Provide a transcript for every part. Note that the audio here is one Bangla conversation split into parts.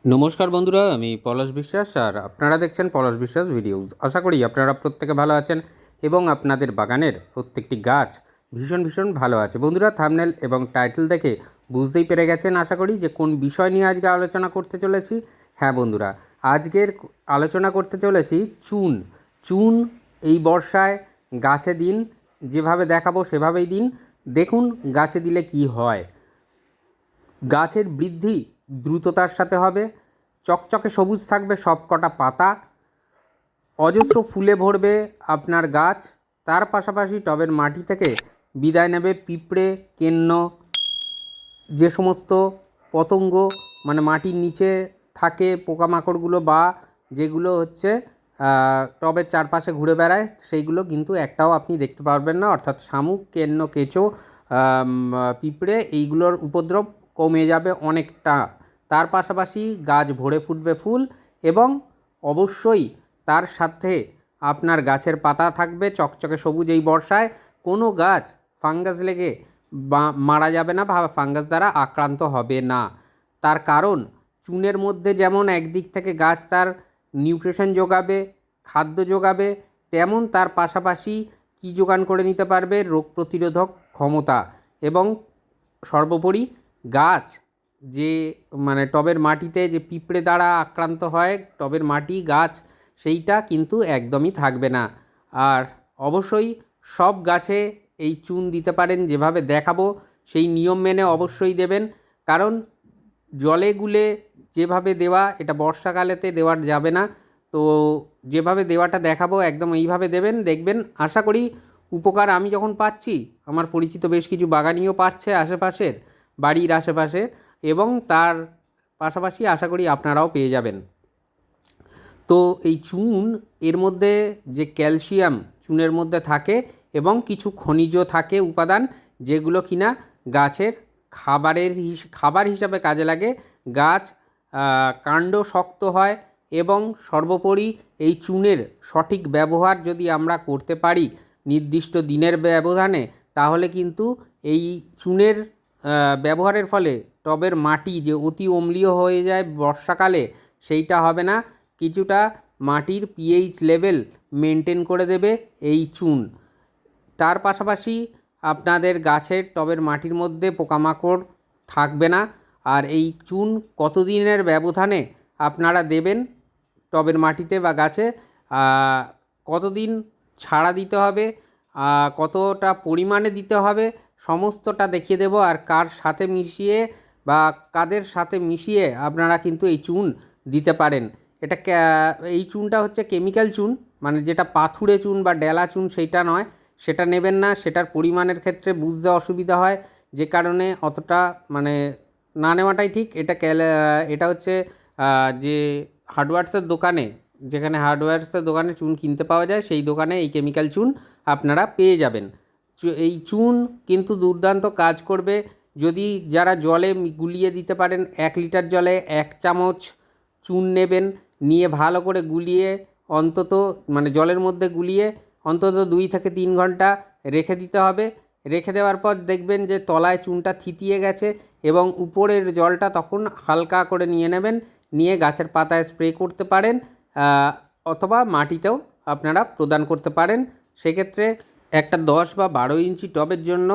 নমস্কার বন্ধুরা, আমি পলাশ বিশ্বাস আর আপনারা দেখছেন পলাশ বিশ্বাস ভিডিওস। আশা করি আপনারা প্রত্যেকে ভালো আছেন এবং আপনাদের বাগানের প্রত্যেকটি গাছ ভীষণ ভীষণ ভালো আছে। বন্ধুরা, থাম্বনেল এবং টাইটেল দেখে বুঝতেই পেরে গেছেন আশা করি যে কোন বিষয় নিয়ে আজকে আলোচনা করতে চলেছি। হ্যাঁ বন্ধুরা, আজকের আলোচনা করতে চলেছি চুন। চুন এই বর্ষায় গাছে দিন, যেভাবে দেখাবো সেভাবেই দিন, দেখুন গাছে দিলে কি হয়। গাছের বৃদ্ধি দ্রুততার সাথে হবে, চকচকে সবুজ থাকবে সব কটা পাতা, অজস্র ফুলে ভরবে আপনার গাছ। তার পাশাপাশি টবের মাটি থেকে বিদায় নেবে পিঁপড়ে, কেন্ন, যে সমস্ত পতঙ্গ মানে মাটির নিচে থাকে পোকামাকড়গুলো বা যেগুলো হচ্ছে টবের চারপাশে ঘুরে বেড়ায়, সেইগুলো কিন্তু একটাও আপনি দেখতে পারবেন না। অর্থাৎ শামুক, কেন্ন, কেঁচো, পিঁপড়ে এইগুলোর উপদ্রব কমে যাবে অনেকটা। তার পাশাপাশি গাছ ভরে ফুটবে ফুল এবং অবশ্যই তার সাথে আপনার গাছের পাতা থাকবে চকচকে সবুজ। এই বর্ষায় কোনো গাছ ফাঙ্গাস লেগে মারা যাবে না বা ফাঙ্গাস দ্বারা আক্রান্ত হবে না। তার কারণ চুনের মধ্যে যেমন একদিক থেকে গাছ তার নিউট্রিশন যোগাবে, খাদ্য যোগাবে, তেমন তার পাশাপাশি কী যোগান করে নিতে পারবে, রোগ প্রতিরোধক ক্ষমতা। এবং সর্বোপরি গাছ যে মানে টবের মাটিতে যে পিঁপড়ে দ্বারা আক্রান্ত হয় টবের মাটি গাছ, সেইটা কিন্তু একদমই থাকবে না। আর অবশ্যই সব গাছে এই চুন দিতে পারেন, যেভাবে দেখাবো সেই নিয়ম মেনে অবশ্যই দেবেন। কারণ জলে গুলে যেভাবে দেওয়া, এটা বর্ষাকালেতে দেওয়া যাবে না। তো যেভাবে দেওয়াটা দেখাবো একদম এইভাবে দেবেন, দেখবেন আশা করি উপকার আমি যখন পাচ্ছি, আমার পরিচিত বেশ কিছু বাগানিও পাচ্ছে আশেপাশের, বাড়ির আশেপাশে, এবং তার পাশাপাশি আশা করি আপনারাও পেয়ে যাবেন। তো এই চুন, এর মধ্যে যে ক্যালসিয়াম চুনের মধ্যে থাকে এবং কিছু খনিজ থাকে উপাদান, যেগুলো কিনা গাছের খাবার হিসাবে কাজে লাগে। গাছ কাণ্ড শক্ত হয় এবং সর্বোপরি এই চুনের সঠিক ব্যবহার যদি আমরা করতে পারি নির্দিষ্ট দিনের ব্যবধানে, তাহলে কিন্তু এই চুনের ব্যবহারের ফলে টবের মাটি যে অতি অম্লীয় হয়ে যায় বর্ষাকালে, সেইটা হবে না। কিছুটা মাটির পিএইচ লেভেল মেনটেন করে দেবে এই চুন। তার পাশাপাশি আপনাদের গাছের টবের মাটির মধ্যে পোকামাকড় থাকবে না। আর এই চুন কতদিনের ব্যবধানে আপনারা দেবেন টবের মাটিতে বা গাছে, কতদিন ছাড়া দিতে হবে, কতটা পরিমাণে দিতে হবে, সমস্তটা দেখিয়ে দেবো। আর কার সাথে মিশিয়ে বা কাদের সাথে মিশিয়ে আপনারা কিন্তু এই চুন দিতে পারেন। এটা এই চুনটা হচ্ছে কেমিক্যাল চুন, মানে যেটা পাথুরে চুন বা ডেলা চুন সেইটা নয়। সেটা নেবেন না, সেটার পরিমাণের ক্ষেত্রে বুঝতে অসুবিধা হয়, যে কারণে অতটা মানে না নেওয়াটাই ঠিক। এটা হচ্ছে যে হার্ডওয়্যার্সের দোকানে, যেখানে হার্ডওয়্যার্সের দোকানে চুন কিনতে পাওয়া যায়, সেই দোকানে এই কেমিক্যাল চুন আপনারা পেয়ে যাবেন। এই চুন কিন্তু দুর্দান্ত কাজ করবে যদি যারা জলে গুলিয়ে দিতে পারেন। 1 লিটার জলে 1 চামচ চুন নেবেন, নিয়ে ভালো করে গুলিয়ে অন্তত মানে জলের মধ্যে গুলিয়ে অন্তত 2 থেকে 3 ঘন্টা রেখে দিতে হবে। রেখে দেওয়ার পর দেখবেন যে তলায় চুনটা থিতিয়ে গেছে এবং উপরের জলটা তখন হালকা করে নিয়ে নেবেন, নিয়ে গাছের পাতায় স্প্রে করতে পারেন, অথবা মাটিতেও আপনারা প্রদান করতে পারেন। সেক্ষেত্রে একটা 10 বা 12 ইঞ্চি টবের জন্য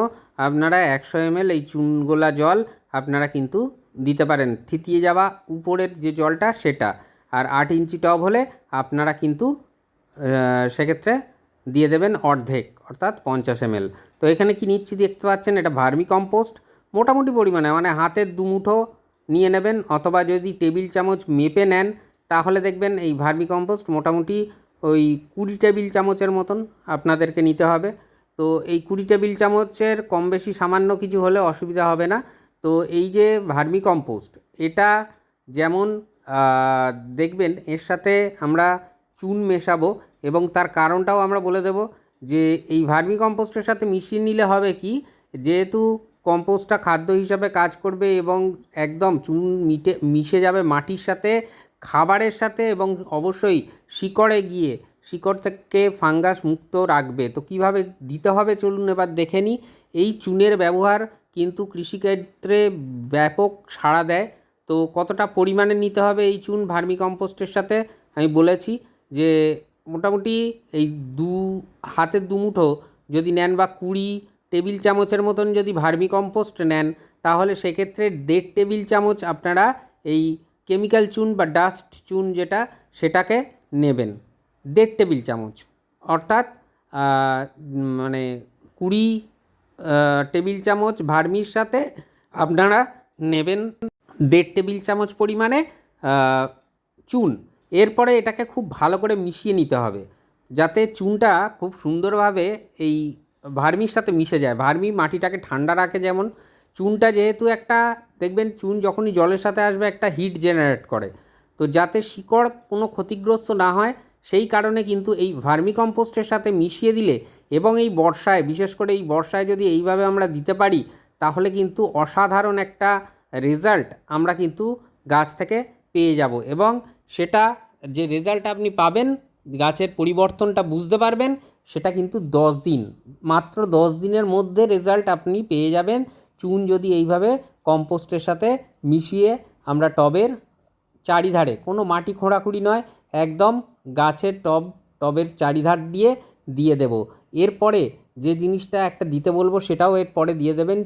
আপনারা 100 ml এই চুনগোলা জল আপনারা কিন্তু দিতে পারেন, থিতিয়ে যাওয়া উপরের যে জলটা সেটা। আর 8 ইঞ্চি টব হলে আপনারা কিন্তু সেক্ষেত্রে দিয়ে দেবেন অর্ধেক, অর্থাৎ 50 ml। তো এখানে কি নিচ্ছি দেখতে পাচ্ছেন, এটা ভার্মি কম্পোস্ট। মোটামুটি পরিমাণে মানে হাতের 2 মুঠো নিয়ে নেবেন, অথবা যদি টেবিল চামচ মেপে নেন তাহলে দেখবেন এই ভার্মি কম্পোস্ট মোটামুটি ওই 20 টেবিল চামচের মতন আপনাদেরকে নিতে হবে। তো এই 20 টেবিল চামচের কম বেশি সামান্য কিছু হলে অসুবিধা হবে না। তো এই যে ভার্মি কম্পোস্ট, এটা যেমন দেখবেন এর সাথে আমরা চুন মেশাবো, এবং তার কারণটাও আমরা বলে দেব যে এই ভার্মি কম্পোস্টের সাথে মিশিয়ে নিলে হবে কি, যেহেতু কম্পোস্টটা খাদ্য হিসাবে কাজ করবে এবং একদম চুন মিশে যাবে মাটির সাথে, খাবারের সাথে, এবং অবশ্যই শিকড়ে গিয়ে শিকড় থেকে ফাঙ্গাস মুক্ত রাখবে। তো কীভাবে দিতে হবে চলুন এবার দেখে নিই। এই চুনের ব্যবহার কিন্তু কৃষিক্ষেত্রে ব্যাপক সাড়া দেয়। তো কতটা পরিমাণে নিতে হবে এই চুন ভার্মি কম্পোস্টের সাথে আমি বলেছি যে মোটামুটি এই হাতের 2 মুঠো যদি নেন বা 20 টেবিল চামচের মতন যদি ভার্মি কম্পোস্ট নেন, তাহলে সেক্ষেত্রে 1.5 টেবিল চামচ আপনারা এই কেমিক্যাল চুন বা ডাস্ট চুন যেটা সেটাকে নেবেন। 1.5 টেবিল চামচ অর্থাৎ মানে 20 টেবিল চামচ ভার্মির সাথে আপনারা নেবেন 1.5 টেবিল চামচ পরিমাণে চুন। এরপরে এটাকে খুব ভালো করে মিশিয়ে নিতে হবে যাতে চুনটা খুব সুন্দরভাবে এই ভার্মির সাথে মিশে যায়। ভার্মি মাটিটাকে ঠান্ডা রাখে, যেমন চুনটা যেহেতু একটা দেখবেন চুন যখনই জলের সাথে আসবে একটা হিট জেনারেট করে, তো যাতে শিকড় কোনো ক্ষতিগ্রস্ত না হয় সেই কারণে কিন্তু এই ভার্মি কম্পোস্টের সাথে মিশিয়ে দিলে এবং এই বর্ষায়, বিশেষ করে এই বর্ষায় যদি এইভাবে আমরা দিতে পারি তাহলে কিন্তু অসাধারণ একটা রেজাল্ট আমরা কিন্তু গাছ থেকে পেয়ে যাব। এবং সেটা যে রেজাল্ট আপনি পাবেন, গাছের পরিবর্তনটা বুঝতে পারবেন, সেটা কিন্তু 10 দিন, মাত্র 10 দিনের মধ্যে রেজাল্ট আপনি পেয়ে যাবেন চুন যদি এইভাবে কম্পোস্টের সাথে মিশিয়ে আমরা টবের চারিধারে, কোনো মাটি খোঁড়াখুঁড়ি নয়, একদম গাছের টবের চারিধার দিয়ে দেব। এরপরে যে জিনিসটা একটা দিতে বলবো সেটাও এরপরে দিয়ে দেবেন।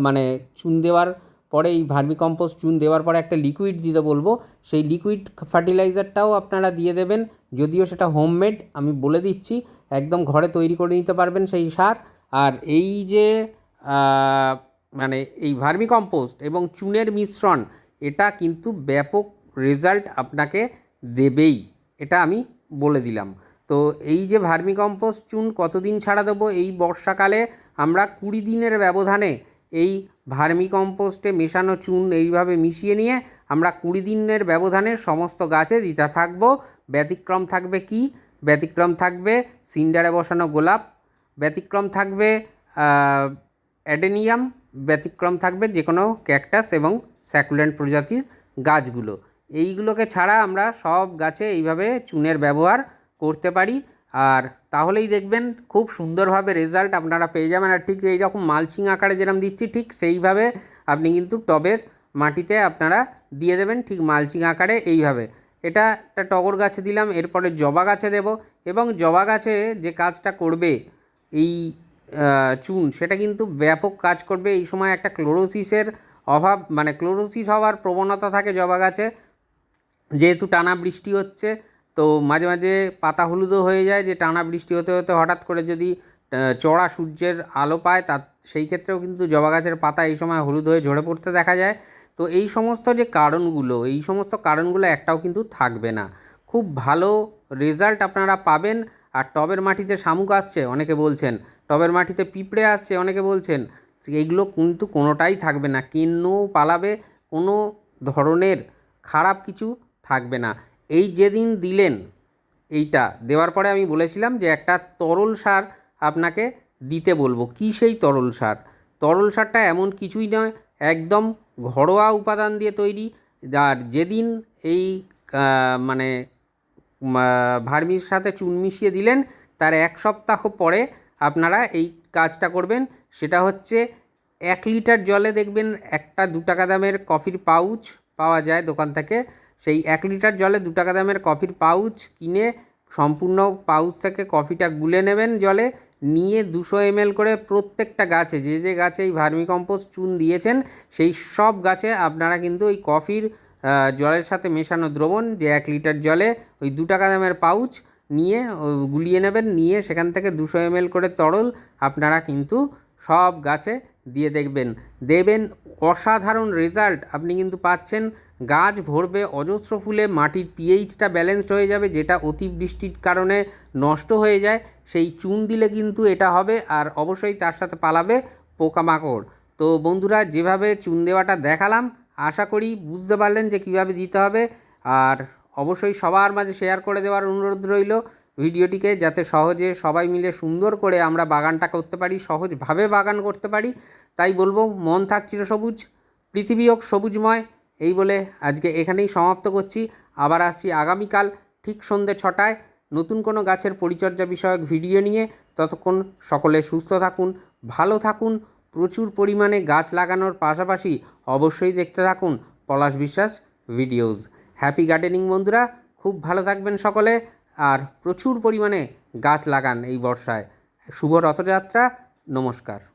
মানে চুন দেওয়ার পরে এই ভার্মি কম্পোস্ট চুন দেওয়ার পরে একটা লিকুইড দিতে বলবো, সেই লিকুইড ফার্টিলাইজারটাও আপনারা দিয়ে দেবেন। যদিও সেটা হোমমেড, আমি বলে দিচ্ছি, একদম ঘরে তৈরি করে নিতে পারবেন সেই সার। আর এই যে মানে এই ভার্মি কম্পোস্ট এবং চুনের মিশ্রণ, এটা কিন্তু ব্যাপক রেজাল্ট আপনাকে দেবেই, এটা আমি বলে দিলাম। তো এই যে ভার্মি কম্পোস্ট চুন কতদিন ছাড়া দেবো, এই বর্ষাকালে আমরা 20 দিনের ব্যবধানে এই ভার্মি কম্পোস্টে মেশানো চুন এইভাবে মিশিয়ে নিয়ে আমরা 20 দিনের ব্যবধানে সমস্ত গাছে দিতে থাকবো। ব্যতিক্রম থাকবে কি? ব্যতিক্রম থাকবে সিন্ডারে বসানো গোলাপ, ব্যতিক্রম থাকবে অ্যাডেনিয়াম, ব্যতিক্রম থাকবে যে কোনো ক্যাকটাস এবং স্যাকুলেন্ট প্রজাতির গাছগুলো। এইগুলোকে ছাড়া আমরা সব গাছে এইভাবে চুনের ব্যবহার করতে পারি, আর তাহলেই দেখবেন খুব সুন্দরভাবে রেজাল্ট আপনারা পেয়ে যাবেন। আর ঠিক এই রকম মালচিং আকারে যেরকম দিচ্ছি ঠিক সেইভাবে আপনি কিন্তু টবের মাটিতে আপনারা দিয়ে দেবেন, ঠিক মালচিং আকারে এইভাবে। এটা একটা টগর গাছে দিলাম, এরপরে জবা গাছে দেব। এবং জবা গাছে যে কাজটা করবে এই চুন, সেটা কিন্তু ব্যাপক কাজ করবে। এই সময় একটা ক্লোরোসিসের অভাব, মানে ক্লোরোসিস হওয়ার প্রবণতা থাকে জবা গাছে, যেহেতু টানা বৃষ্টি হচ্ছে, তো মাঝে মাঝে পাতা হলুদও হয়ে যায়, যে টানা বৃষ্টি হতে হতে হঠাৎ করে যদি চড়া সূর্যের আলো পায়, তা সেই ক্ষেত্রেও কিন্তু জবা গাছের পাতা এই সময় হলুদ হয়ে ঝরে পড়তে দেখা যায়। তো এই সমস্ত যে কারণগুলো, এই সমস্ত কারণগুলো একটাও কিন্তু থাকবে না, খুব ভালো রেজাল্ট আপনারা পাবেন। আর টবের মাটিতে শামুক আসছে অনেকে বলছেন, টবের মাটিতে পিঁপড়ে আসছে অনেকে বলছেন, এইগুলো কিন্তু কোনোটাই থাকবে না, কেন্নও পালাবে, কোনো ধরনের খারাপ কিছু থাকবে না। এই যেদিন দিলেন, এইটা দেওয়ার পরে আমি বলেছিলাম যে একটা তরল সার আপনাকে দিতে বলবো। কী সেই তরল সার? তরল সারটা এমন কিছুই নয়, একদম ঘরোয়া উপাদান দিয়ে তৈরি। আর যেদিন এই মানে ভার্মির সাথে চুন মিশিয়ে দিলেন তার 1 সপ্তাহ পরে আপনারা এই কাজটা করবেন। সেটা হচ্ছে 1 লিটার জলে দেখবেন একটা 2 টাকা দামের কফির পাউচ পাওয়া যায় দোকান থেকে, সেই 1 লিটার জলে 2 টাকা দামের কফির পাউচ কিনে সম্পূর্ণ পাউচ থেকে কফিটা গুলে নেবেন জলে, নিয়ে 200 ml করে প্রত্যেকটা গাছে, যে যে গাছে এই ভার্মি কম্পোস্ট চুন দিয়েছেন সেই সব গাছে আপনারা কিন্তু ওই কফির জলের সাথে মেশানো দ্রবণ, যে 1 লিটার জলে ওই 2 টাকা দামের পাউচ নিয়ে গুলিয়ে নেবেন, নিয়ে সেখান থেকে 200 ml করে তরল আপনারা কিন্তু সব গাছে দিয়ে দেবেন অসাধারণ রেজাল্ট আপনি কিন্তু পাচ্ছেন। গাছ ভরবে অজস্র ফুলে, মাটির পিএইচটা ব্যালেন্সড হয়ে যাবে, যেটা অতিবৃষ্টির কারণে নষ্ট হয়ে যায়, সেই চুন দিলে কিন্তু এটা হবে। আর অবশ্যই তার সাথে পালাবে পোকামাকড়। তো বন্ধুরা, যেভাবে চুন দেওয়াটা দেখালাম, আশা করি বুঝতে পারলেন যে কীভাবে দিতে হবে। আর অবশ্যই সবার মাঝে শেয়ার করে দেওয়ার অনুরোধ রইল ভিডিওটিকে, যাতে সহজে সবাই মিলে সুন্দর করে আমরা বাগানটা করতে পারি, সহজভাবে বাগান করতে পারি। তাই বলবো, মন থাক চিরসবুজ, পৃথিবী হোক সবুজময়। এই বলে আজকে এখানেই সমাপ্ত করছি। আবার আসছি আগামীকাল ঠিক সন্ধ্যে 6টায় নতুন কোনো গাছের পরিচর্যা বিষয়ক ভিডিও নিয়ে। ততক্ষণ সকলে সুস্থ থাকুন, ভালো থাকুন, প্রচুর পরিমাণে গাছ লাগানোর পাশাপাশি অবশ্যই দেখতে থাকুন পলাশ বিশ্বাস ভিডিওস। হ্যাপি গার্ডেনিং বন্ধুরা, খুব ভালো থাকবেন সকলে, আর প্রচুর পরিমাণে গাছ লাগান এই বর্ষায়। শুভ রথযাত্রা, নমস্কার।